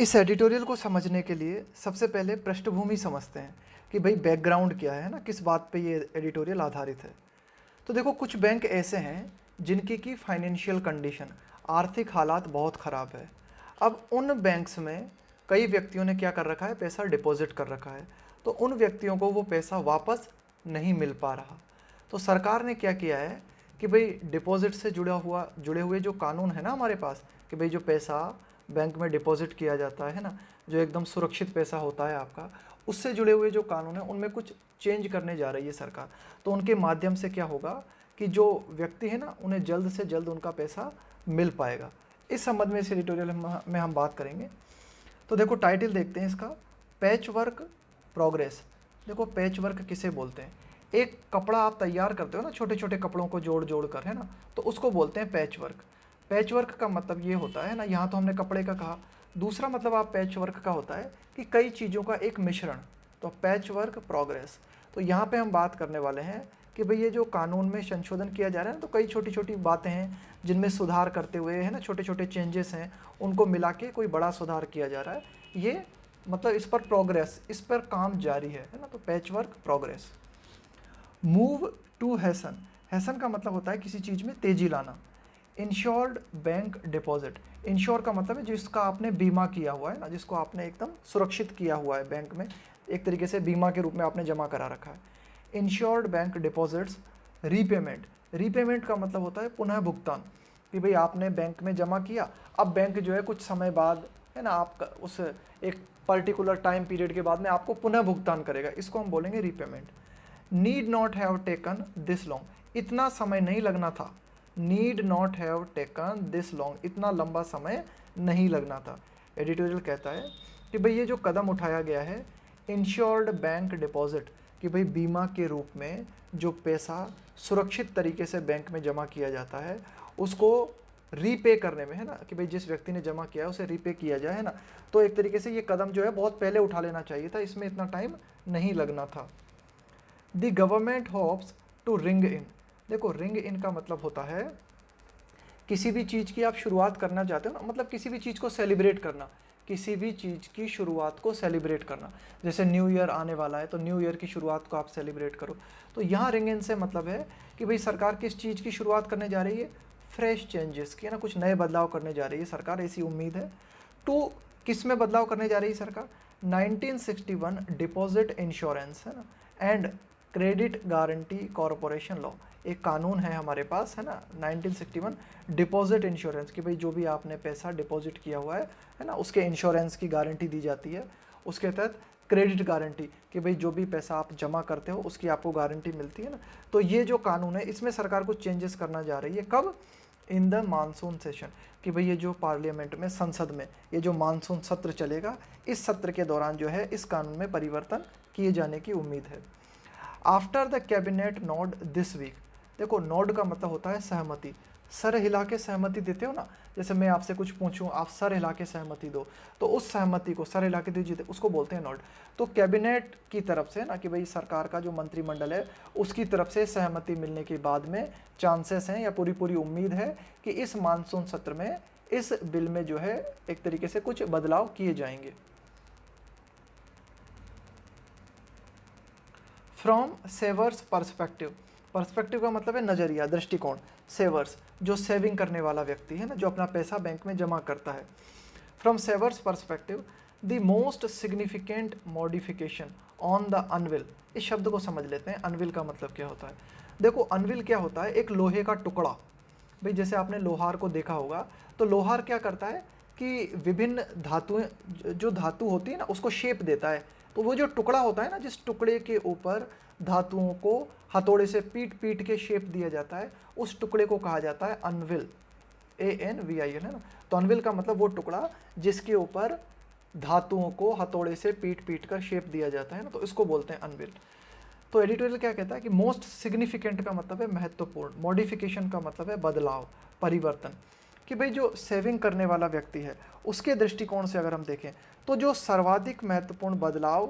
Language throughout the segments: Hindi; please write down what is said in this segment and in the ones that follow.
इस एडिटोरियल को समझने के लिए सबसे पहले पृष्ठभूमि समझते हैं कि भाई बैकग्राउंड क्या है ना, किस बात पे ये एडिटोरियल आधारित है। तो देखो, कुछ बैंक ऐसे हैं जिनकी की फाइनेंशियल कंडीशन, आर्थिक हालात बहुत ख़राब है। अब उन बैंक्स में कई व्यक्तियों ने क्या कर रखा है, पैसा डिपॉजिट कर रखा है। तो उन व्यक्तियों को वो पैसा वापस नहीं मिल पा रहा। तो सरकार ने क्या किया है कि भाई डिपॉजिट से जुड़े हुए जो कानून है ना हमारे पास, कि भाई जो पैसा बैंक में डिपॉजिट किया जाता है ना, जो एकदम सुरक्षित पैसा होता है आपका, उससे जुड़े हुए जो कानून है उनमें कुछ चेंज करने जा रही है सरकार। तो उनके माध्यम से क्या होगा कि जो व्यक्ति है ना, उन्हें जल्द से जल्द उनका पैसा मिल पाएगा। इस संबंध में इस एडिटोरियल में हम बात करेंगे। तो देखो, टाइटल देखते हैं इसका, पैच वर्क प्रोग्रेस। देखो, पैच वर्क किसे बोलते हैं? एक कपड़ा आप तैयार करते हो ना, छोटे छोटे कपड़ों को जोड़ जोड़ कर, है ना, तो उसको बोलते हैं पैच वर्क। पैच वर्क का मतलब ये होता है ना, यहाँ तो हमने कपड़े का कहा, दूसरा मतलब आप पैच वर्क का होता है कि कई चीज़ों का एक मिश्रण। तो पैच वर्क प्रोग्रेस। तो यहाँ पे हम बात करने वाले हैं कि भाई ये जो कानून में संशोधन किया जा रहा है ना, तो कई छोटी छोटी बातें हैं जिनमें सुधार करते हुए, है ना, छोटे छोटे चेंजेस हैं, उनको मिला के कोई बड़ा सुधार किया जा रहा है। ये मतलब इस पर प्रोग्रेस, इस पर काम जारी है ना। तो patchwork progress. Move to hasten. Hasten का मतलब होता है किसी चीज़ में तेजी लाना। Insured bank deposit. इंश्योर का मतलब है जिसका आपने बीमा किया हुआ है ना, जिसको आपने एकदम सुरक्षित किया हुआ है बैंक में, एक तरीके से बीमा के रूप में आपने जमा करा रखा है। Insured bank deposits. Repayment. Repayment का मतलब होता है पुनः भुगतान, कि भाई आपने बैंक में जमा किया, अब बैंक जो है कुछ समय बाद, है ना, आपका उस एक पर्टिकुलर टाइम पीरियड के बाद में आपको पुनः भुगतान करेगा, इसको हम बोलेंगे repayment. Need not have taken this long. इतना समय नहीं लगना था। Need not have taken this long, इतना लंबा समय नहीं लगना था। एडिटोरियल कहता है कि भाई ये जो कदम उठाया गया है, इंश्योर्ड बैंक डिपॉजिट, कि भाई बीमा के रूप में जो पैसा सुरक्षित तरीके से बैंक में जमा किया जाता है, उसको रीपे करने में, है ना, कि भाई जिस व्यक्ति ने जमा किया है उसे रीपे किया जाए, है ना। तो एक तरीके से ये कदम जो है बहुत पहले उठा लेना चाहिए था, इसमें इतना टाइम नहीं लगना था। The government hopes to ring in. देखो, रिंग इन का मतलब होता है किसी भी चीज़ की आप शुरुआत करना चाहते हो ना, मतलब किसी भी चीज़ को सेलिब्रेट करना, किसी भी चीज़ की शुरुआत को सेलिब्रेट करना। जैसे न्यू ईयर आने वाला है, तो न्यू ईयर की शुरुआत को आप सेलिब्रेट करो। तो यहाँ रिंग इन से मतलब है कि भाई सरकार किस चीज़ की शुरुआत करने जा रही है, फ्रेश चेंजेस की, है ना, कुछ नए बदलाव करने जा रही है सरकार, ऐसी उम्मीद है। तो किस में बदलाव करने जा रही है सरकार? 1961 डिपॉजिट इंश्योरेंस, है ना, and credit guarantee corporation law. एक कानून है हमारे पास, है ना, 1961 डिपॉजिट इंश्योरेंस, कि भाई जो भी आपने पैसा डिपॉजिट किया हुआ है ना, उसके इंश्योरेंस की गारंटी दी जाती है। उसके तहत क्रेडिट गारंटी, कि भाई जो भी पैसा आप जमा करते हो उसकी आपको गारंटी मिलती है ना। तो ये जो कानून है, इसमें सरकार कुछ चेंजेस करना जा रही है। कब? इन द मानसून सेशन, कि भाई ये जो पार्लियामेंट में, संसद में ये जो मानसून सत्र चलेगा, इस सत्र के दौरान जो है इस कानून में परिवर्तन किए जाने की उम्मीद है। After the cabinet nod this week. देखो, नोड का मतलब होता है सहमति। सर हिला के सहमति देते हो ना, जैसे मैं आपसे कुछ पूछूं, आप सर हिला के सहमति दो, तो उस सहमति को सर हिला के दीजिए, उसको बोलते हैं नोड। तो कैबिनेट की तरफ से ना, कि भाई सरकार का जो मंत्रिमंडल है उसकी तरफ से सहमति मिलने के बाद में चांसेस हैं या पूरी पूरी उम्मीद है कि इस मानसून सत्र में इस बिल में जो है एक तरीके से कुछ बदलाव किए जाएंगे। From savers perspective. पर्सपेक्टिव का मतलब है नज़रिया, दृष्टिकोण। सेवर्स, जो सेविंग करने वाला व्यक्ति है ना, जो अपना पैसा बैंक में जमा करता है। From savers perspective, the most significant modification on the anvil. इस शब्द को समझ लेते हैं, अनविल का मतलब क्या होता है। देखो, अनविल क्या होता है? एक लोहे का टुकड़ा। भाई जैसे आपने लोहार को देखा होगा, तो लोहार क्या करता है कि विभिन्न धातुएं, जो धातु होती है ना, उसको शेप देता है। तो वो जो टुकड़ा होता है ना, जिस टुकड़े के ऊपर धातुओं को हथौड़े से पीट पीट के शेप दिया जाता है, उस टुकड़े को कहा जाता है अनविल। ANVIL, है ना। तो अनविल का मतलब वो टुकड़ा जिसके ऊपर धातुओं को हथौड़े से पीट पीट कर शेप दिया जाता है ना, तो इसको बोलते हैं अनविल। तो एडिटोरियल क्या कहता है कि मोस्ट सिग्निफिकेंट का मतलब है महत्वपूर्ण, मॉडिफिकेशन का मतलब है बदलाव, परिवर्तन, कि भाई जो सेविंग करने वाला व्यक्ति है उसके दृष्टिकोण से अगर हम देखें, तो जो सर्वाधिक महत्वपूर्ण बदलाव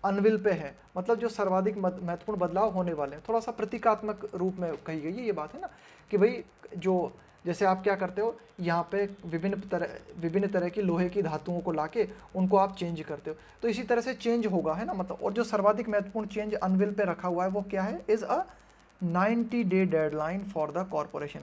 अनविल पे है, मतलब जो सर्वाधिक महत्वपूर्ण बदलाव होने वाले हैं। थोड़ा सा प्रतीकात्मक रूप में कही गई है ये बात, है ना, कि भाई जो जैसे आप क्या करते हो, यहाँ पे विभिन्न तरह की लोहे की धातुओं को लाके उनको आप चेंज करते हो, तो इसी तरह से चेंज होगा, है ना, मतलब। और जो सर्वाधिक महत्वपूर्ण चेंज अनविल पे रखा हुआ है वो क्या है, is a 90-day deadline for the corporation,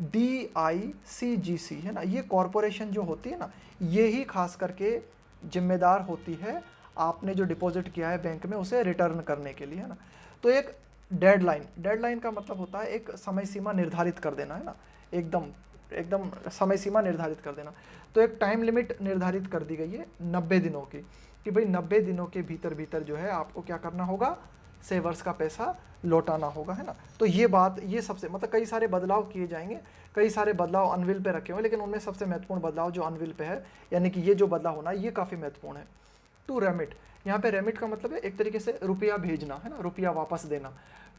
DICGC, है ना। ये कॉरपोरेशन जो होती है ना, ये ही खास करके जिम्मेदार होती है आपने जो डिपॉजिट किया है बैंक में उसे रिटर्न करने के लिए, है ना। तो एक डेडलाइन का मतलब होता है एक समय सीमा निर्धारित कर देना, है ना, एकदम समय सीमा निर्धारित कर देना। तो एक टाइम लिमिट निर्धारित कर दी गई है 90 दिनों की, कि भाई 90 दिनों के भीतर जो है आपको क्या करना होगा, सेवर्स का पैसा लौटाना होगा, है ना। तो ये सबसे, मतलब कई सारे बदलाव किए जाएंगे, कई सारे बदलाव अनविल पे रखे हुए, लेकिन उनमें सबसे महत्वपूर्ण बदलाव जो अनविल पे है, यानी कि ये जो बदलाव होना है ये काफ़ी महत्वपूर्ण है। टू रेमिट, यहाँ पे रेमिट का मतलब है एक तरीके से रुपया भेजना, है ना, रुपया वापस देना।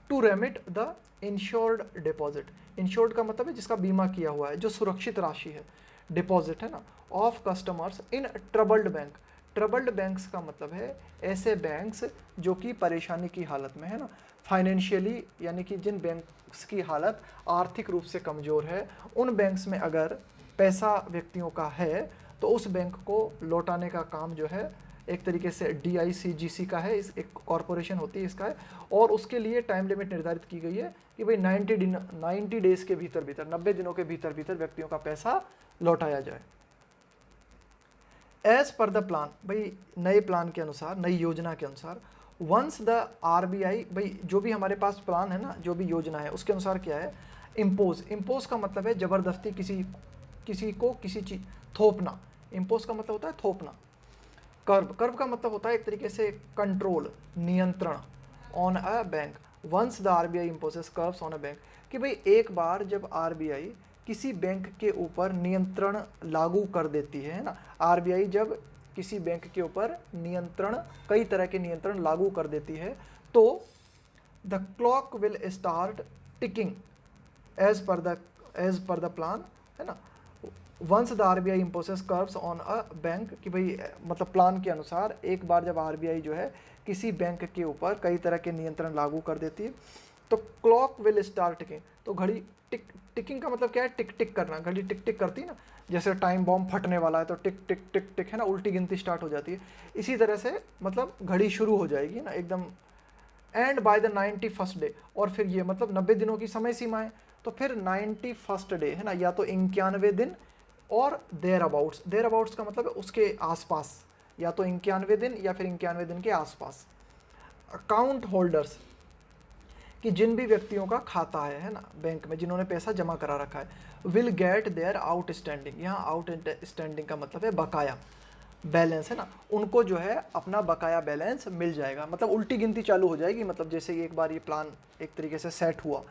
To remit the insured deposit, insured का मतलब है जिसका बीमा किया हुआ है, जो सुरक्षित राशि है, डिपॉजिट, है ना, of customers in troubled bank. Troubled banks का मतलब है ऐसे बैंक्स जो कि परेशानी की हालत में, है ना, फाइनेंशियली, यानी कि जिन बैंक्स की हालत आर्थिक रूप से कमज़ोर है, उन बैंक्स में अगर पैसा व्यक्तियों का है तो उस बैंक को लौटाने का काम जो है एक तरीके से DICGC का है, इस एक कॉरपोरेशन होती है इसका है, और उसके लिए टाइम लिमिट निर्धारित की गई है कि भाई 90 डेज़ के भीतर 90 दिनों के भीतर व्यक्तियों का पैसा लौटाया जाए। एज पर द प्लान, भाई नए प्लान के अनुसार, नई योजना के अनुसार, वंस द RBI, भाई जो भी हमारे पास प्लान है ना, जो भी योजना है उसके अनुसार क्या है, इम्पोज का मतलब है ज़बरदस्ती किसी को किसी चीज थोपना, इम्पोज का मतलब होता है थोपना। कर्व का मतलब होता है एक तरीके से कंट्रोल, नियंत्रण, on a bank. Once the RBI imposes curbs on a bank, कि भाई एक बार जब RBI किसी बैंक के ऊपर नियंत्रण लागू कर देती है ना, RBI जब किसी बैंक के ऊपर नियंत्रण, कई तरह के नियंत्रण लागू कर देती है, तो the clock will start ticking as per the plan, है ना। Once the RBI imposes curbs on a bank, कि भाई मतलब प्लान के अनुसार एक बार जब RBI जो है किसी बैंक के ऊपर कई तरह के नियंत्रण लागू कर देती है, तो क्लॉक विल स्टार्ट टिकिंग, तो घड़ी टिकिंग का मतलब क्या है, टिक टिक करना, घड़ी टिक टिक करती है ना, जैसे टाइम बॉम्ब फटने वाला है तो टिक टिक टिक टिक, है ना, उल्टी गिनती स्टार्ट हो जाती है, इसी तरह से मतलब घड़ी शुरू हो जाएगी ना एकदम। And by the 91st day, और फिर ये मतलब 90 दिनों की समय सीमा है, तो फिर 91st डे, है ना, या तो 91 दिन और देयर अबाउट्स का मतलब है उसके आसपास, या तो 91 दिन या फिर 91 दिन के आसपास। अकाउंट होल्डर्स, कि जिन भी व्यक्तियों का खाता है ना बैंक में, जिन्होंने पैसा जमा करा रखा है, विल गेट देयर आउटस्टैंडिंग, यहाँ आउटस्टैंडिंग का मतलब है बकाया बैलेंस, है ना, उनको जो है अपना बकाया बैलेंस मिल जाएगा, मतलब उल्टी गिनती चालू हो जाएगी, मतलब जैसे एक बार ये प्लान एक तरीके से सेट हुआ,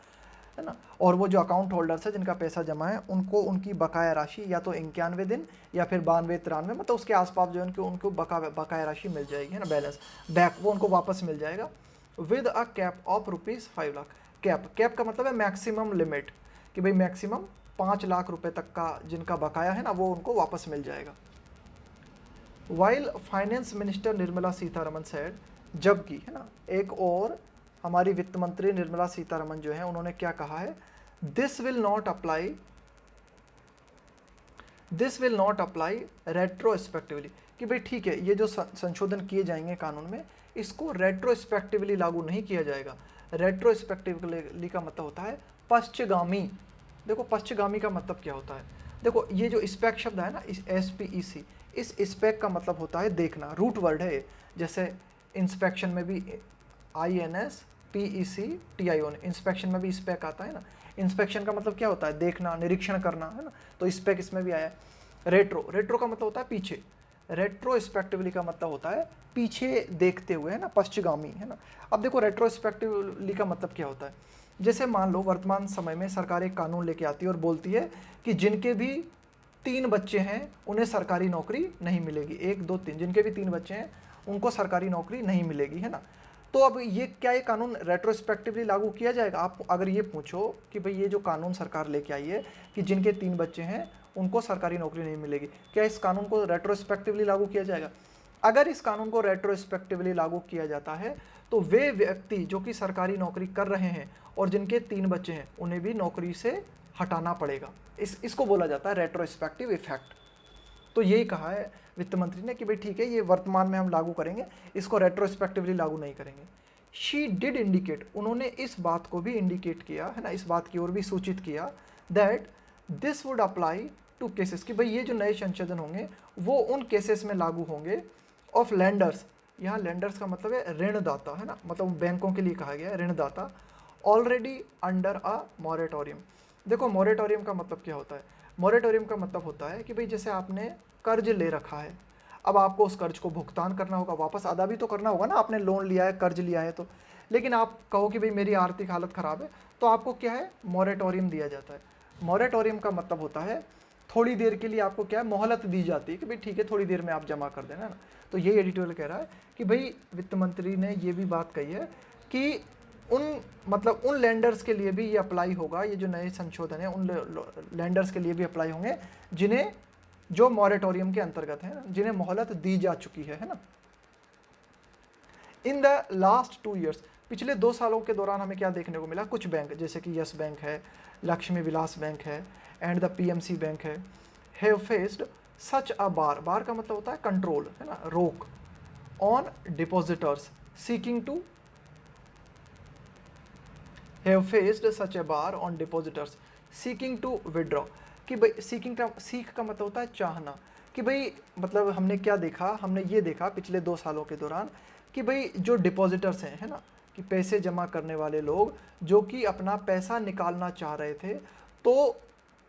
है ना, और वो जो अकाउंट होल्डर्स है जिनका पैसा जमा है, उनको उनकी बकाया राशि या तो 91 दिन या फिर 92-93, मतलब उसके आसपास जो है उनको बकाया राशि मिल जाएगी, है ना, बैलेंस बैक, वो उनको वापस मिल जाएगा। With a cap of ₹5 lakh, cap का मतलब है मैक्सिमम लिमिट, कि भाई मैक्सिमम 5 लाख रुपए तक का जिनका बकाया है ना वो उनको वापस मिल जाएगा। While finance minister Nirmala Sitharaman said, जबकि, है ना, एक और हमारी वित्त मंत्री निर्मला सीतारमन जो है उन्होंने क्या कहा है, this will not apply retrospectively, कि भाई ठीक है ये जो संशोधन किए जाएंगे कानून में, इसको रेट्रोस्पेक्टिवली लागू नहीं किया जाएगा। रेट्रोस्पेक्टिवली का मतलब होता है पश्चगामी। देखो पश्चगामी का मतलब क्या होता है, देखो ये जो स्पेक शब्द है ना, इस SPEC, इस स्पेक का मतलब होता है देखना, रूट वर्ड है, जैसे इंस्पेक्शन में भी INSPECTION, इंस्पेक्शन में भी स्पेक आता है ना, इंस्पेक्शन का मतलब क्या होता है, देखना, निरीक्षण करना, है ना, तो स्पेक इसमें भी आया। रेट्रो का मतलब होता है पीछे, रेट्रोस्पेक्टिवली का मतलब होता है पीछे देखते हुए, है ना, पश्चगामी, है ना। अब देखो रेट्रोस्पेक्टिवली का मतलब क्या होता है, जैसे मान लो वर्तमान समय में सरकार एक कानून लेके आती है और बोलती है कि जिनके भी 3 बच्चे हैं उन्हें सरकारी नौकरी नहीं मिलेगी, 1 2 3, जिनके भी 3 बच्चे हैं उनको सरकारी नौकरी नहीं मिलेगी, है ना। तो अब ये क्या, ये कानून रेट्रोस्पेक्टिवली लागू किया जाएगा? आप अगर ये पूछो कि भाई ये जो कानून सरकार लेके आई है कि जिनके 3 बच्चे हैं उनको सरकारी नौकरी नहीं मिलेगी, क्या इस कानून को रेट्रोस्पेक्टिवली लागू किया जाएगा? अगर इस कानून को रेट्रोस्पेक्टिवली लागू किया जाता है तो वे व्यक्ति जो कि सरकारी नौकरी कर रहे हैं और जिनके 3 बच्चे हैं उन्हें भी नौकरी से हटाना पड़ेगा। इसको बोला जाता है रेट्रोस्पेक्टिव इफेक्ट। तो यही कहा है वित्त मंत्री ने कि भाई ठीक है, ये वर्तमान में हम लागू करेंगे, इसको रेट्रोस्पेक्टिवली लागू नहीं करेंगे। शी डिड इंडिकेट, उन्होंने इस बात को भी इंडिकेट किया है ना, इस बात की ओर भी सूचित किया that this would apply to cases, कि भाई ये जो नए संशोधन होंगे वो उन केसेस में लागू होंगे ऑफ लैंडर्स, यहाँ लैंडर्स का मतलब है ऋणदाता, है ना, मतलब बैंकों के लिए कहा गया है ऋणदाता, ऑलरेडी अंडर अ मॉरेटोरियम। देखो मॉरेटोरियम का मतलब क्या होता है? मॉरेटोरियम का मतलब होता है कि भाई जैसे आपने कर्ज ले रखा है, अब आपको उस कर्ज को भुगतान करना होगा, वापस अदा भी तो करना होगा ना, आपने लोन लिया है, कर्ज लिया है तो, लेकिन आप कहो कि भाई मेरी आर्थिक हालत ख़राब है, तो आपको क्या है, मॉरेटोरियम दिया जाता है। मॉरेटोरियम का मतलब होता है थोड़ी देर के लिए आपको क्या है, मोहलत दी जाती है कि भाई ठीक है थोड़ी देर में आप जमा कर देना, है ना। तो यही एडिटोरियल कह रहा है कि भाई वित्त मंत्री ने ये भी बात कही है कि उन लैंडर्स के लिए भी ये अप्लाई होगा, ये जो नए संशोधन है उन लैंडर्स के लिए भी अप्लाई होंगे जिन्हें, जो मॉरेटोरियम के अंतर्गत हैं, जिन्हें मोहलत दी जा चुकी है ना। इन द लास्ट 2 ईयर्स, पिछले 2 सालों के दौरान हमें क्या देखने को मिला, कुछ बैंक जैसे कि यस बैंक है, लक्ष्मी विलास बैंक है and the PMC bank have faced such a bar, bar का मतलब होता है कंट्रोल, है ना, रोक, on depositors seeking to, have faced such a bar on depositors seeking to withdraw, कि भाई सीक का मतलब होता है चाहना, कि भाई मतलब हमने क्या देखा, हमने ये देखा पिछले 2 सालों के दौरान कि भाई जो डिपॉजिटर्स हैं, है ना, कि पैसे जमा करने वाले लोग जो कि अपना पैसा निकालना चाह रहे थे, तो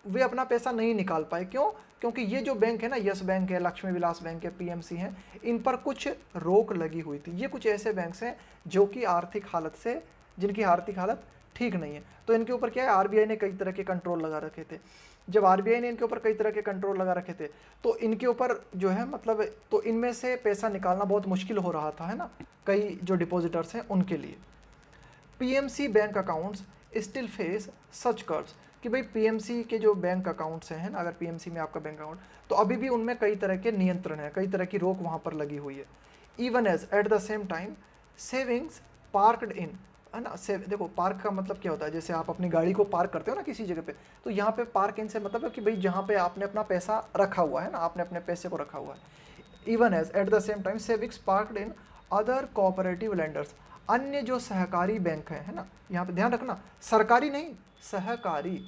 वे अपना पैसा नहीं निकाल पाए। क्यों? क्योंकि ये जो बैंक है ना, यस बैंक है, लक्ष्मी विलास बैंक है, पीएमसी हैं, इन पर कुछ रोक लगी हुई थी। ये कुछ ऐसे बैंक्स हैं जो कि आर्थिक हालत से, जिनकी आर्थिक हालत ठीक नहीं है, तो इनके ऊपर क्या है, आरबीआई ने कई तरह के कंट्रोल लगा रखे थे। जब आरबीआई ने इनके ऊपर कई तरह के कंट्रोल लगा रखे थे, तो इनके ऊपर जो है मतलब, तो इनमें से पैसा निकालना बहुत मुश्किल हो रहा था, है ना, कई जो डिपॉजिटर्स हैं उनके लिए। PMC bank accounts still face such curbs, कि भाई पीएमसी के जो बैंक अकाउंट्स हैं ना, अगर पीएमसी में आपका बैंक अकाउंट, तो अभी भी उनमें कई तरह के नियंत्रण है, कई तरह की रोक वहाँ पर लगी हुई है। Even as at the same time savings parked in, है ना, देखो पार्क का मतलब क्या होता है, जैसे आप अपनी गाड़ी को पार्क करते हो ना किसी जगह पे, तो यहाँ पे पार्क इन से मतलब है कि भाई जहाँ पे आपने अपना पैसा रखा हुआ है ना, आपने अपने पैसे को रखा हुआ है। Even as at the same time savings parked in other cooperative lenders, अन्य जो सहकारी बैंक है ना, यहाँ पे ध्यान रखना, सरकारी नहीं, सहकारी,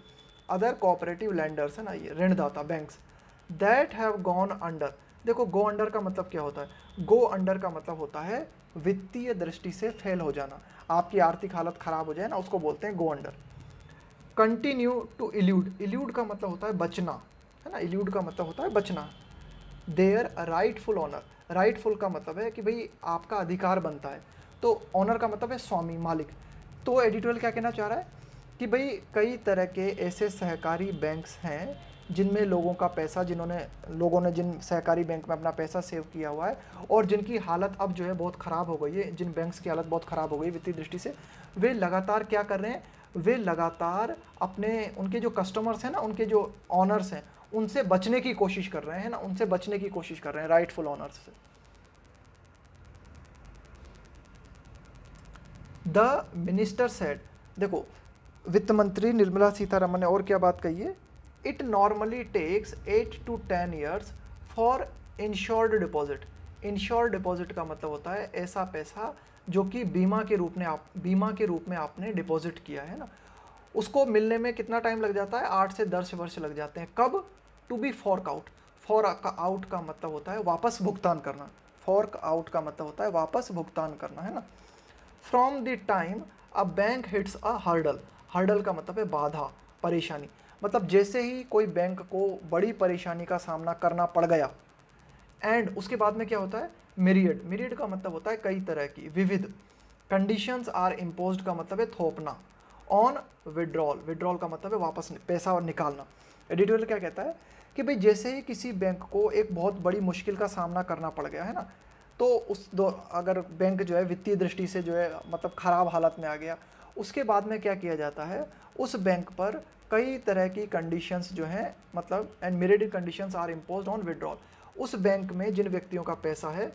अदर कोऑपरेटिव लेंडर्स, है ना, ये ऋणदाता banks, that have gone under. देखो गो अंडर का मतलब क्या होता है, गो अंडर का मतलब होता है वित्तीय दृष्टि से फेल हो जाना, आपकी आर्थिक हालत खराब हो जाए ना, उसको बोलते हैं go under. Continue to elude, elude का मतलब होता है बचना, है ना, इल्यूड का मतलब होता है बचना। देयर राइटफुल ऑनर, राइटफुल का मतलब है कि भाई आपका अधिकार बनता है, तो ऑनर का मतलब है स्वामी, मालिक। तो एडिटोरियल क्या कहना चाह रहा है कि भाई कई तरह के ऐसे सहकारी बैंक्स हैं जिनमें लोगों का पैसा, लोगों ने जिन सहकारी बैंक में अपना पैसा सेव किया हुआ है और जिनकी हालत अब जो है बहुत ख़राब हो गई है, जिन बैंक्स की हालत बहुत ख़राब हो गई वित्तीय दृष्टि से, वे लगातार क्या कर रहे हैं, वे लगातार अपने, उनके जो कस्टमर्स हैं ना, उनके जो ऑनर्स हैं, उनसे बचने की कोशिश कर रहे हैं ना, उनसे बचने की कोशिश कर रहे हैं, राइटफुल ऑनर्स से। द मिनिस्टर सेड, देखो वित्त मंत्री निर्मला सीतारमण ने और क्या बात कही है, it normally takes 8 to 10 years for insured deposit. Insured deposit का मतलब होता है ऐसा पैसा जो कि बीमा के रूप में आपने डिपॉजिट किया है ना, उसको मिलने में कितना टाइम लग जाता है, 8 से 10 वर्ष लग जाते हैं। कब? To be fork out, fork out का मतलब होता है वापस भुगतान करना, फॉर्क आउट का मतलब होता है वापस भुगतान करना, है ना। From the time a bank hits a hurdle, hurdle का मतलब है बाधा, परेशानी, मतलब जैसे ही कोई बैंक को बड़ी परेशानी का सामना करना पड़ गया, एंड उसके बाद में क्या होता है, मिरियड, मिरियड का मतलब होता है कई तरह की, विविध, कंडीशंस आर इम्पोज्ड का मतलब है थोपना, ऑन विड्रॉल, विड्रॉल का मतलब है वापस पैसा और निकालना। एडिटोरियल क्या कहता है कि भाई जैसे ही किसी बैंक को एक बहुत बड़ी मुश्किल का सामना करना पड़ गया है ना, तो अगर बैंक जो है वित्तीय दृष्टि से जो है मतलब ख़राब हालत में आ गया, उसके बाद में क्या किया जाता है, उस बैंक पर कई तरह की कंडीशंस जो हैं, मतलब and myriad conditions are imposed on withdrawal, उस बैंक में जिन व्यक्तियों का पैसा है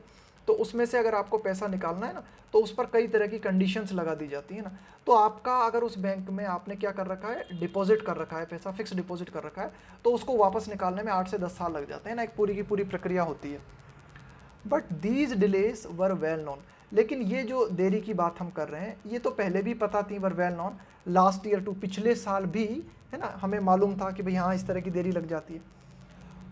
तो उसमें से अगर आपको पैसा निकालना है ना, तो उस पर कई तरह की कंडीशंस लगा दी जाती है ना। तो आपका अगर उस बैंक में आपने क्या कर रखा है, डिपॉजिट कर रखा है, पैसा फिक्स डिपॉजिट कर रखा है, तो उसको वापस निकालने में 8 से 10 साल लग जाते हैं ना, एक पूरी की पूरी प्रक्रिया होती है। But these delays were well known, लेकिन ये जो देरी की बात हम कर रहे हैं ये तो पहले भी पता थी, were well known last year too, पिछले साल भी है ना हमें मालूम था कि भाई हाँ इस तरह की देरी लग जाती है।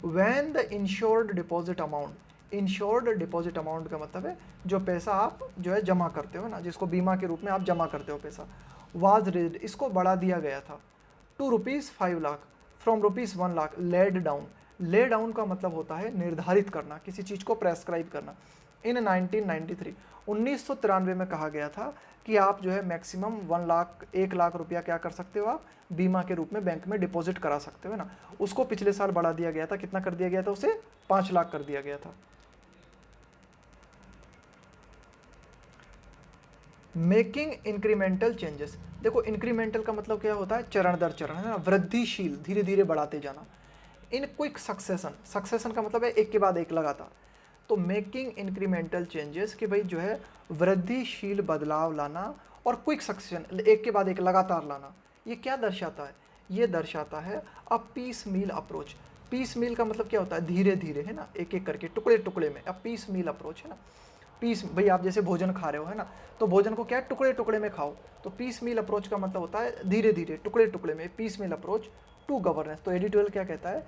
When the insured deposit amount, insured deposit amount का मतलब है जो पैसा आप जो है जमा करते हो ना, जिसको बीमा के रूप में आप जमा करते हो पैसा, वाज रेज्ड, इसको बढ़ा दिया गया था to ₹5 lakh from ₹1 lakh, laid down. Lay down का मतलब होता है निर्धारित करना, किसी चीज़ को प्रेस्क्राइब करना। इन 1993 1993 में कहा गया था कि आप जो है मैक्सिमम 1 लाख रुपया क्या कर सकते हो, आप बीमा के रूप में बैंक में डिपॉजिट करा सकते हो ना। उसको पिछले साल बढ़ा दिया गया था, कितना कर दिया गया था उसे, 5 लाख कर दिया गया था। मेकिंग इंक्रीमेंटल चेंजेस, देखो इंक्रीमेंटल का मतलब क्या होता है, चरण दर चरण है ना, वृद्धिशील, धीरे धीरे बढ़ाते जाना। इन क्विक सक्सेशन, सक्सेशन का मतलब है एक के बाद एक लगातार। तो मेकिंग इंक्रीमेंटल चेंजेस कि भाई जो है वृद्धिशील बदलाव लाना, और क्विक सक्सेशन एक के बाद एक लगातार लाना। ये क्या दर्शाता है, ये दर्शाता है a piecemeal approach. Piecemeal का मतलब क्या होता है, धीरे धीरे है ना, एक एक करके टुकड़े टुकड़े में, अ पीस मील अप्रोच है ना। पीस, भाई आप जैसे भोजन खा रहे हो है ना, तो भोजन को क्या है, टुकड़े टुकड़े में खाओ। तो पीस मील अप्रोच का मतलब होता है धीरे धीरे टुकड़े टुकड़े में, piecemeal approach to governance. तो एडिटोरियल क्या कहता है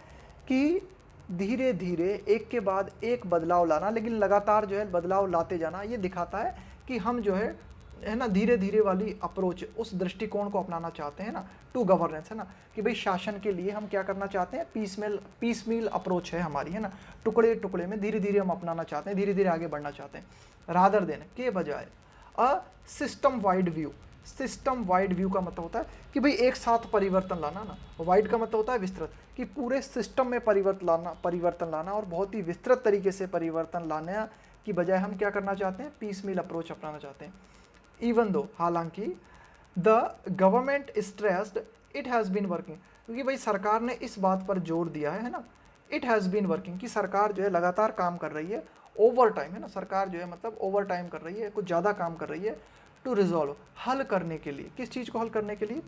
कि धीरे धीरे एक के बाद एक बदलाव लाना, लेकिन लगातार जो है बदलाव लाते जाना। ये दिखाता है कि हम जो है ना धीरे धीरे वाली अप्रोच, उस दृष्टिकोण को अपनाना चाहते हैं ना, टू गवर्नेंस है ना, कि भाई शासन के लिए हम क्या करना चाहते हैं, पीस मील अप्रोच है हमारी है ना, टुकड़े टुकड़े में धीरे धीरे हम अपनाना चाहते हैं, धीरे धीरे आगे बढ़ना चाहते हैं। रादर देन के बजाय a system wide view. System wide view का मतलब होता है कि भाई एक साथ परिवर्तन लाना ना, वाइड का मतलब होता है विस्तृत, कि पूरे सिस्टम में परिवर्तन लाना और बहुत ही विस्तृत तरीके से परिवर्तन लाने की बजाय हम क्या करना चाहते हैं, पीस मील अप्रोच अपनाना चाहते हैं। इवन दो, हालांकि the government stressed it has been working, क्योंकि भाई सरकार ने इस बात पर जोर दिया है ना, इट हैज़ बीन वर्किंग, कि सरकार जो है लगातार काम कर रही है, ओवर टाइम है ना, सरकार जो है मतलब ओवर टाइम कर रही है, कुछ ज़्यादा काम कर रही है, टू रिजॉल्व, हल करने के लिए, किस चीज़ को हल करने के लिए,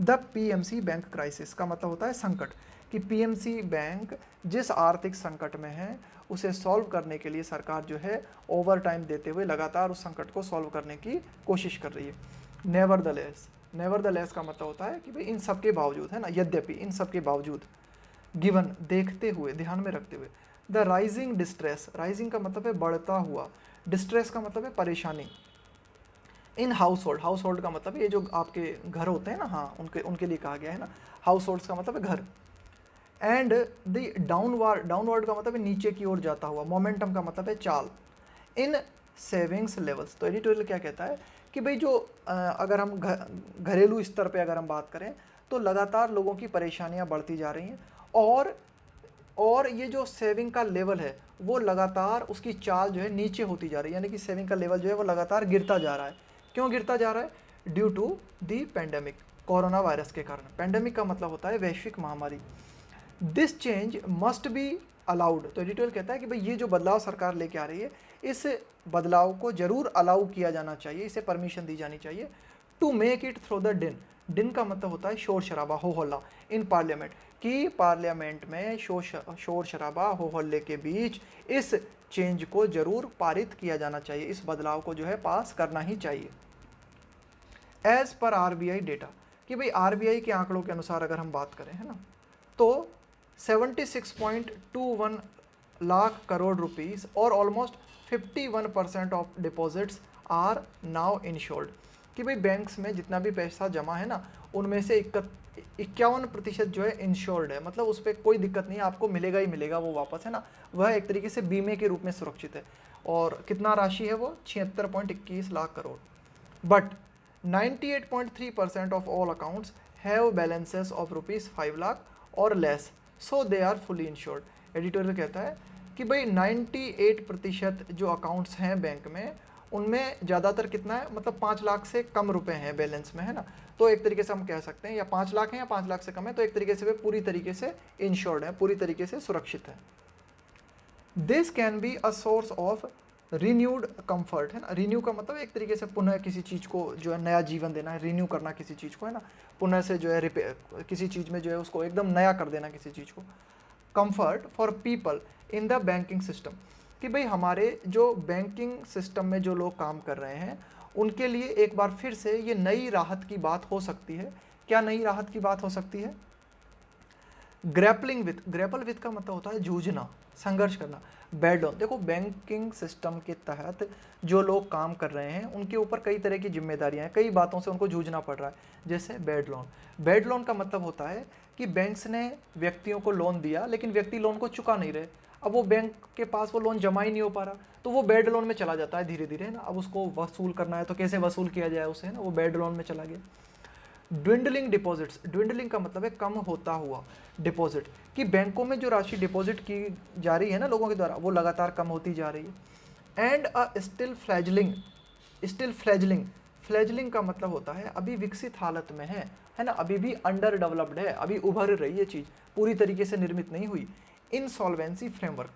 द पीएमसी बैंक क्राइसिस का मतलब होता है संकट, कि पीएमसी बैंक जिस आर्थिक संकट में है उसे सॉल्व करने के लिए सरकार जो है ओवर टाइम देते हुए लगातार उस संकट को सॉल्व करने की कोशिश कर रही है। नेवरदलेस, नेवरदलेस का मतलब होता है कि भाई इन सब के बावजूद है ना, यद्यपि, इन सब के बावजूद, गिवन देखते हुए, ध्यान में रखते हुए, द राइजिंग डिस्ट्रेस, राइजिंग का मतलब है बढ़ता हुआ, डिस्ट्रेस का मतलब है परेशानी, in house hold, house hold का मतलब ये जो आपके घर होते हैं ना, हाँ उनके लिए कहा गया है ना, हाउस होल्ड्स का मतलब है घर। एंड द डाउनवर्ड, डाउनवर्ड का मतलब है नीचे की ओर जाता हुआ, मोमेंटम का मतलब है चाल, इन सेविंग्स लेवल्स। तो एडिटोरियल क्या कहता है कि भाई जो अगर हम घरेलू स्तर पे अगर हम बात करें तो लगातार लोगों की परेशानियां बढ़ती जा रही हैं, और ये जो सेविंग का लेवल है वो लगातार उसकी चाल जो है नीचे होती जा रही है, यानी कि सेविंग का लेवल जो है वो लगातार गिरता जा रहा है। क्यों गिरता जा रहा है, due to the pandemic, coronavirus के कारण। पेंडेमिक का मतलब होता है वैश्विक महामारी। This change must be allowed, तो एडिटोरियल कहता है कि भाई ये जो बदलाव सरकार लेके आ रही है, इस बदलाव को जरूर अलाउ किया जाना चाहिए, इसे परमिशन दी जानी चाहिए, to make it through the din. Din का मतलब होता है शोर शराबा, हो हल्ला, इन पार्लियामेंट, कि पार्लियामेंट में शोर शराबा, हो हल्ले के बीच इस चेंज को जरूर पारित किया जाना चाहिए, इस बदलाव को जो है पास करना ही चाहिए। एज पर आरबीआई डेटा, कि भाई आरबीआई के आंकड़ों के अनुसार अगर हम बात करें है ना, तो 76.21 लाख करोड़ रुपीस और almost 51% of deposits are now insured, कि भाई बैंक्स में जितना भी पैसा जमा है ना, उनमें से 51% जो है इंश्योर्ड है, मतलब उस पर कोई दिक्कत नहीं है, आपको मिलेगा ही मिलेगा वो वापस है ना, वह एक तरीके से बीमे के रूप में सुरक्षित है। और कितना राशि है वो, 76.21 lakh crore. But 98.3% of all accounts have balances of ₹5 lakh और less, so they are fully insured. Editorial कहता है कि भाई 98% जो अकाउंट्स हैं बैंक में, उनमें ज़्यादातर कितना है, मतलब 5 लाख से कम रुपए हैं बैलेंस में है ना, तो एक तरीके से हम कह सकते हैं या 5 लाख हैं या 5 लाख से कम है, तो एक तरीके से वे पूरी तरीके से इंश्योर्ड है, पूरी तरीके से सुरक्षित है। This can be a source of renewed comfort है ना, रिन्यू का मतलब एक तरीके से पुनः किसी चीज़ को जो है नया जीवन देना है, रिन्यू करना किसी चीज़ को है ना, पुनः से जो है रिपेयर किसी चीज़ में जो है उसको एकदम नया कर देना किसी चीज़ को। Comfort for people in the banking system, कि भाई हमारे जो बैंकिंग सिस्टम में जो लोग काम कर रहे हैं उनके लिए एक बार फिर से ये नई राहत की बात हो सकती है। क्या नई राहत की बात हो सकती है? ग्रैपलिंग विथ, ग्रैपल विथ का मतलब होता है जूझना, संघर्ष करना। बैड लोन, देखो बैंकिंग सिस्टम के तहत जो लोग काम कर रहे हैं उनके ऊपर कई तरह की जिम्मेदारियां हैं, कई बातों से उनको जूझना पड़ रहा है। जैसे बैड लोन, बैड लोन का मतलब होता है कि बैंक्स ने व्यक्तियों को लोन दिया लेकिन व्यक्ति लोन को चुका नहीं रहे, अब वो बैंक के पास वो लोन जमा ही नहीं हो पा रहा, तो वो बैड लोन में चला जाता है धीरे धीरे ना। अब उसको वसूल करना है तो कैसे वसूल किया जाए उसे, है ना, वो बैड लोन में चला गया। ड्विंडलिंग डिपॉजिट्स, ड्विंडलिंग का मतलब है कम होता हुआ डिपॉजिट, कि बैंकों में जो राशि डिपॉजिट की जा रही है ना लोगों के द्वारा वो लगातार कम होती जा रही है। एंड अ स्टिल फ्लैजलिंग, स्टिल फ्लैजलिंग, फ्लैजलिंग का मतलब होता है अभी विकसित हालत में है ना, अभी भी अंडर डेवलप्ड है, अभी उभर रही है चीज़, पूरी तरीके से निर्मित नहीं हुई। इनसॉल्वेंसी फ्रेमवर्क,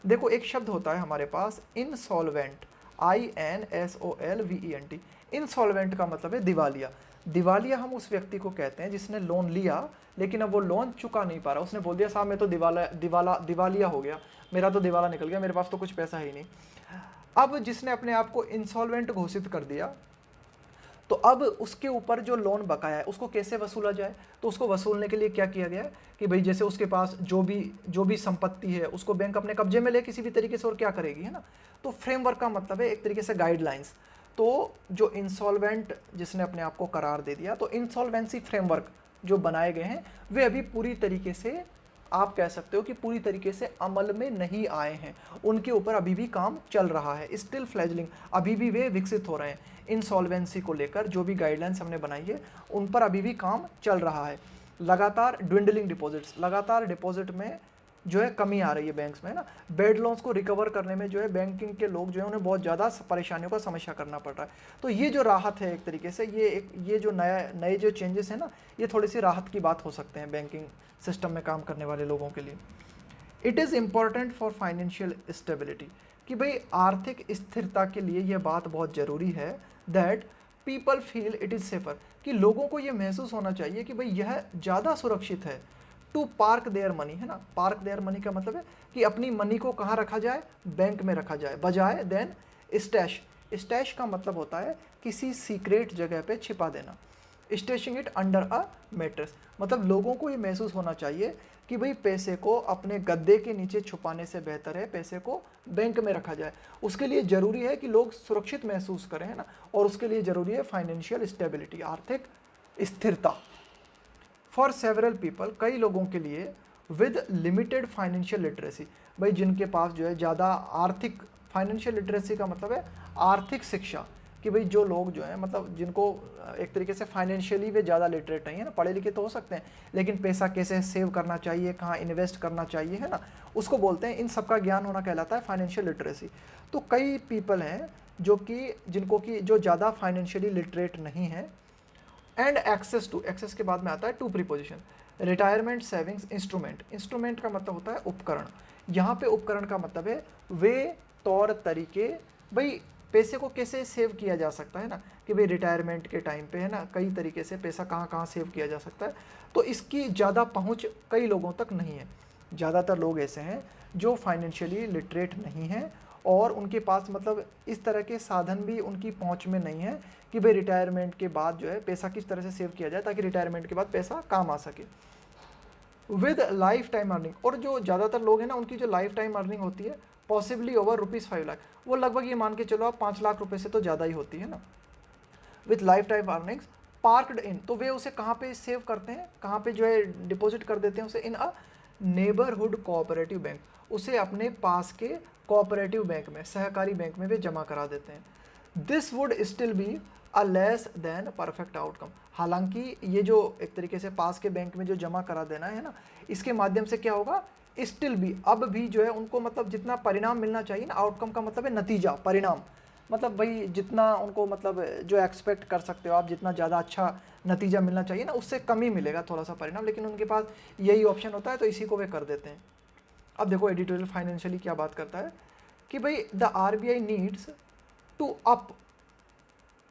देखो एक शब्द होता है हमारे पास इनसॉल्वेंट, INSOLVENT, इनसॉल्वेंट का मतलब है दिवालिया। दिवालिया हम उस व्यक्ति को कहते हैं जिसने लोन लिया लेकिन अब वो लोन चुका नहीं पा रहा, उसने बोल दिया साहब मैं तो दिवालिया हो गया, मेरा तो दिवाला निकल गया, मेरे पास तो कुछ पैसा ही नहीं। अब जिसने अपने आप को इंसॉल्वेंट घोषित कर दिया तो अब उसके ऊपर जो लोन बकाया है उसको कैसे वसूला जाए, तो उसको वसूलने के लिए क्या किया गया है कि भाई जैसे उसके पास जो भी संपत्ति है उसको बैंक अपने कब्जे में ले किसी भी तरीके से, और क्या करेगी, है ना। तो फ्रेमवर्क का मतलब है एक तरीके से गाइडलाइंस। तो जो इंसॉल्वेंट जिसने अपने आप को करार दे दिया, तो इंसॉल्वेंसी फ्रेमवर्क जो बनाए गए हैं वे अभी पूरी तरीके से, आप कह सकते हो कि पूरी तरीके से अमल में नहीं आए हैं, उनके ऊपर अभी भी काम चल रहा है। स्टिल फ्लैजलिंग, अभी भी वे विकसित हो रहे हैं। इंसॉल्वेंसी को लेकर जो भी गाइडलाइंस हमने बनाई है उन पर अभी भी काम चल रहा है। लगातार ड्विंडलिंग डिपॉजिट्स, लगातार डिपॉजिट में जो है कमी आ रही है बैंक्स में, है ना। बैड लोन्स को रिकवर करने में जो है बैंकिंग के लोग जो है उन्हें बहुत ज़्यादा परेशानियों का समस्या करना पड़ रहा है। तो ये जो राहत है एक तरीके से, ये जो नए जो चेंजेस हैं ना, ये थोड़ी सी राहत की बात हो सकते हैं बैंकिंग सिस्टम में काम करने वाले लोगों के लिए। It is important for financial stability, कि भाई आर्थिक स्थिरता के लिए यह बात बहुत ज़रूरी है that people feel it is safer, कि लोगों को ये महसूस होना चाहिए कि भाई यह ज़्यादा सुरक्षित है। टू पार्क देयर मनी, है ना, पार्क देयर मनी का मतलब है कि अपनी मनी को कहाँ रखा जाए, बैंक में रखा जाए, बजाय देन स्टैश। स्टैश का मतलब होता है किसी सीक्रेट जगह पे छिपा देना। स्टेशिंग इट अंडर अ मैट्रेस, मतलब लोगों को ये महसूस होना चाहिए कि भाई पैसे को अपने गद्दे के नीचे छुपाने से बेहतर है पैसे को बैंक में रखा जाए। उसके लिए ज़रूरी है कि लोग सुरक्षित महसूस करें, है ना, और उसके लिए ज़रूरी है फाइनेंशियल स्टेबिलिटी, आर्थिक स्थिरता। फॉर सेवरल पीपल, कई लोगों के लिए विद लिमिटेड फाइनेंशियल लिटरेसी, भाई जिनके पास जो है ज़्यादा आर्थिक, फाइनेंशियल लिटरेसी का मतलब है आर्थिक शिक्षा, कि भाई जो लोग जो हैं मतलब जिनको एक तरीके से फाइनेंशियली वे ज़्यादा लिटरेट नहीं है ना, पढ़े लिखे तो हो सकते हैं लेकिन पैसा कैसे सेव करना चाहिए, कहाँ इन्वेस्ट करना चाहिए, है ना, उसको बोलते हैं, इन सबका ज्ञान होना कहलाता है फाइनेंशियल लिटरेसी। तो कई पीपल हैं जो कि जिनको कि जो ज़्यादा फाइनेंशियली लिटरेट नहीं है। एंड एक्सेस टू, एक्सेस के बाद में आता है to preposition, retirement savings instrument. Instrument का मतलब होता है उपकरण, यहाँ पे उपकरण का मतलब है वे तौर तरीके, भाई पैसे को कैसे सेव किया जा सकता है ना, कि भाई रिटायरमेंट के टाइम पे, है ना, कई तरीके से पैसा कहाँ कहाँ सेव किया जा सकता है। तो इसकी ज़्यादा पहुँच कई लोगों तक नहीं है। ज़्यादातर लोग ऐसे हैं जो फाइनेंशियली लिटरेट नहीं हैं और उनके पास मतलब इस तरह के साधन भी उनकी पहुंच में नहीं है कि भाई रिटायरमेंट के बाद जो है पैसा किस तरह से सेव किया जाए ताकि रिटायरमेंट के बाद पैसा काम आ सके। विद लाइफ टाइम अर्निंग, और जो ज़्यादातर लोग हैं ना उनकी जो लाइफ टाइम अर्निंग होती है पॉसिबली ओवर ₹5 लाख, वो लगभग ये मान के चलो आप 5 लाख रुपए से तो ज़्यादा ही होती है ना। With lifetime earnings parked in, तो वे उसे कहाँ पे सेव करते हैं, कहाँ पे जो है डिपॉजिट कर देते हैं उसे, इन अ नेबरहुड कोऑपरेटिव बैंक, उसे अपने पास के कोऑपरेटिव बैंक में, सहकारी बैंक में वे जमा करा देते हैं। This would still be a less than perfect outcome, हालांकि ये जो एक तरीके से पास के बैंक में जो जमा करा देना है ना, इसके माध्यम से क्या होगा, स्टिल भी, अब भी जो है उनको मतलब जितना परिणाम मिलना चाहिए ना, आउटकम का मतलब है नतीजा, परिणाम, मतलब भाई जितना उनको मतलब जो एक्सपेक्ट कर सकते हो आप, जितना ज़्यादा अच्छा नतीजा मिलना चाहिए ना उससे कम ही मिलेगा थोड़ा सा परिणाम, लेकिन उनके पास यही ऑप्शन होता है तो इसी को वे कर देते हैं। अब देखो एडिटोरियल फाइनेंशियली क्या बात करता है, कि भाई the RBI needs to up,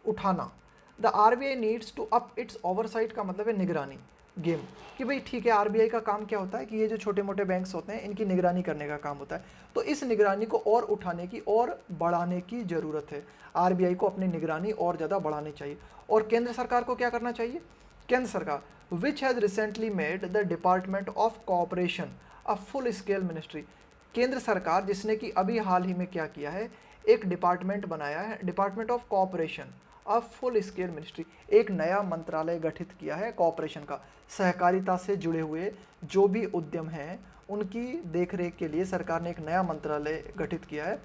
उठाना, the RBI needs to up its oversight का मतलब है निगरानी गेम, कि भाई ठीक है आरबीआई का काम क्या होता है कि ये जो छोटे मोटे बैंक्स होते हैं इनकी निगरानी करने का काम होता है, तो इस निगरानी को और उठाने की और बढ़ाने की ज़रूरत है। आरबीआई को अपनी निगरानी और ज़्यादा बढ़ानी चाहिए। और केंद्र सरकार को क्या करना चाहिए? केंद्र सरकार which has recently made the department of cooperation a full scale ministry, केंद्र सरकार जिसने कि अभी हाल ही में क्या किया है, एक डिपार्टमेंट बनाया है, department of cooperation a full scale ministry, एक नया मंत्रालय गठित किया है कोऑपरेशन का। सहकारिता से जुड़े हुए जो भी उद्यम हैं उनकी देखरेख के लिए सरकार ने एक नया मंत्रालय गठित किया है।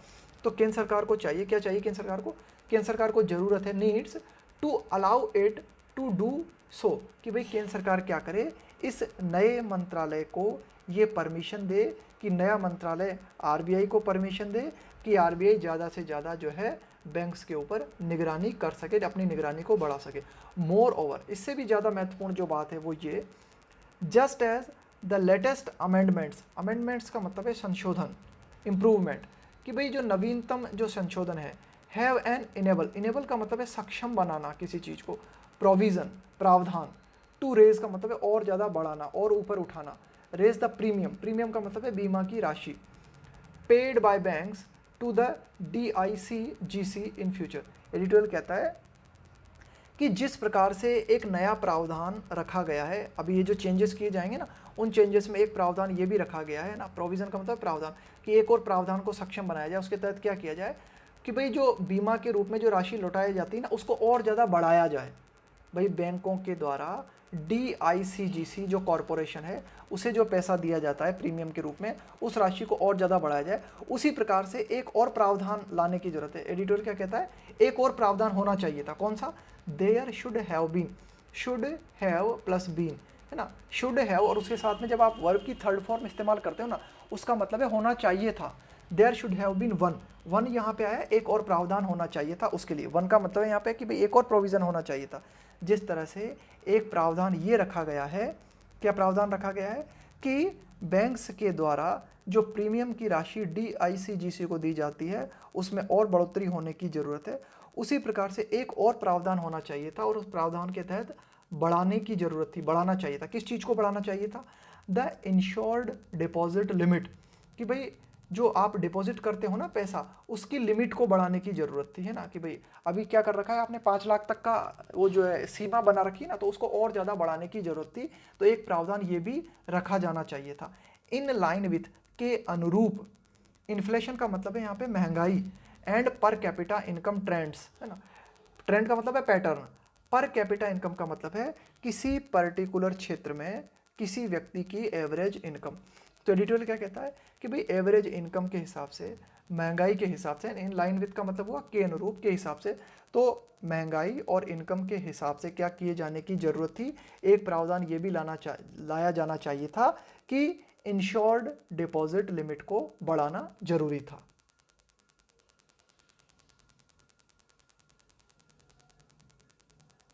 तो केंद्र सरकार को चाहिए, क्या चाहिए केंद्र सरकार को? केंद्र सरकार को ज़रूरत है, needs to allow it to do so, कि भाई केंद्र सरकार क्या करे, इस नए मंत्रालय को ये परमिशन दे कि नया मंत्रालय आरबीआई को परमिशन दे कि आरबीआई ज़्यादा से ज़्यादा जो है बैंक्स के ऊपर निगरानी कर सके, अपनी निगरानी को बढ़ा सके। मोर ओवर, इससे भी ज़्यादा महत्वपूर्ण जो बात है वो ये, just as the latest amendments, amendments का मतलब है संशोधन, इम्प्रूवमेंट, कि भाई जो नवीनतम जो संशोधन है, हैव एन इनेबल, इनेबल का मतलब है सक्षम बनाना किसी चीज़ को, प्रोविज़न प्रावधान, टू रेज का मतलब है और ज़्यादा बढ़ाना और ऊपर उठाना, रेज द प्रीमियम, प्रीमियम का मतलब है बीमा की राशि, paid by banks to the DICGC in future. Editorial कहता है कि जिस प्रकार से एक नया प्रावधान रखा गया है, अभी ये जो चेंजेस किए जाएंगे ना, उन चेंजेस में एक प्रावधान ये भी रखा गया है ना, प्रोविज़न का मतलब प्रावधान, कि एक और प्रावधान को सक्षम बनाया जाए, उसके तहत क्या किया जाए कि भाई जो बीमा के रूप में जो राशि लौटाई जाती है ना उसको और ज़्यादा बढ़ाया जाए। भाई बैंकों के द्वारा DICGC जो कॉरपोरेशन है उसे जो पैसा दिया जाता है प्रीमियम के रूप में, उस राशि को और ज़्यादा बढ़ाया जाए। उसी प्रकार से एक और प्रावधान लाने की जरूरत है। एडिटोरियल क्या कहता है, एक और प्रावधान होना चाहिए था, कौन सा? There should have been, should have plus been है ना, शुड हैव, और उसके साथ में जब आप वर्ब की थर्ड फॉर्म इस्तेमाल करते हो ना उसका मतलब है होना चाहिए था। There should have been one, one यहाँ पे आया, एक और प्रावधान होना चाहिए था, उसके लिए वन का मतलब है यहाँ पे कि भाई एक और प्रोविज़न होना चाहिए था। जिस तरह से एक प्रावधान ये रखा गया है, क्या प्रावधान रखा गया है कि बैंक्स के द्वारा जो प्रीमियम की राशि DICGC को दी जाती है उसमें और बढ़ोतरी होने की ज़रूरत है। उसी प्रकार से एक और प्रावधान होना चाहिए था और उस प्रावधान के तहत बढ़ाने की ज़रूरत थी, बढ़ाना चाहिए था। किस चीज़ को बढ़ाना चाहिए था? द इंश्योर्ड डिपॉजिट लिमिट, कि भाई जो आप डिपॉजिट करते हो ना पैसा, उसकी लिमिट को बढ़ाने की ज़रूरत थी, है ना, कि भाई अभी क्या कर रखा है आपने 5 लाख तक का वो जो है सीमा बना रखी है ना, तो उसको और ज़्यादा बढ़ाने की ज़रूरत थी। तो एक प्रावधान ये भी रखा जाना चाहिए था। इन लाइन विथ, के अनुरूप, इन्फ्लेशन का मतलब है यहाँ पे महंगाई, and per capita income trends, है ना, ट्रेंड का मतलब है पैटर्न, पर कैपिटा इनकम का मतलब है किसी पर्टिकुलर क्षेत्र में किसी व्यक्ति की एवरेज इनकम। तो एडिटोरियल क्या कहता है कि भाई एवरेज इनकम के हिसाब से, महंगाई के हिसाब से, इन लाइन विथ का मतलब हुआ के अनुरूप, के हिसाब से, तो महंगाई और इनकम के हिसाब से क्या किए जाने की ज़रूरत थी? एक प्रावधान ये भी लाया जाना चाहिए था कि इंश्योर्ड डिपॉजिट लिमिट को बढ़ाना जरूरी था।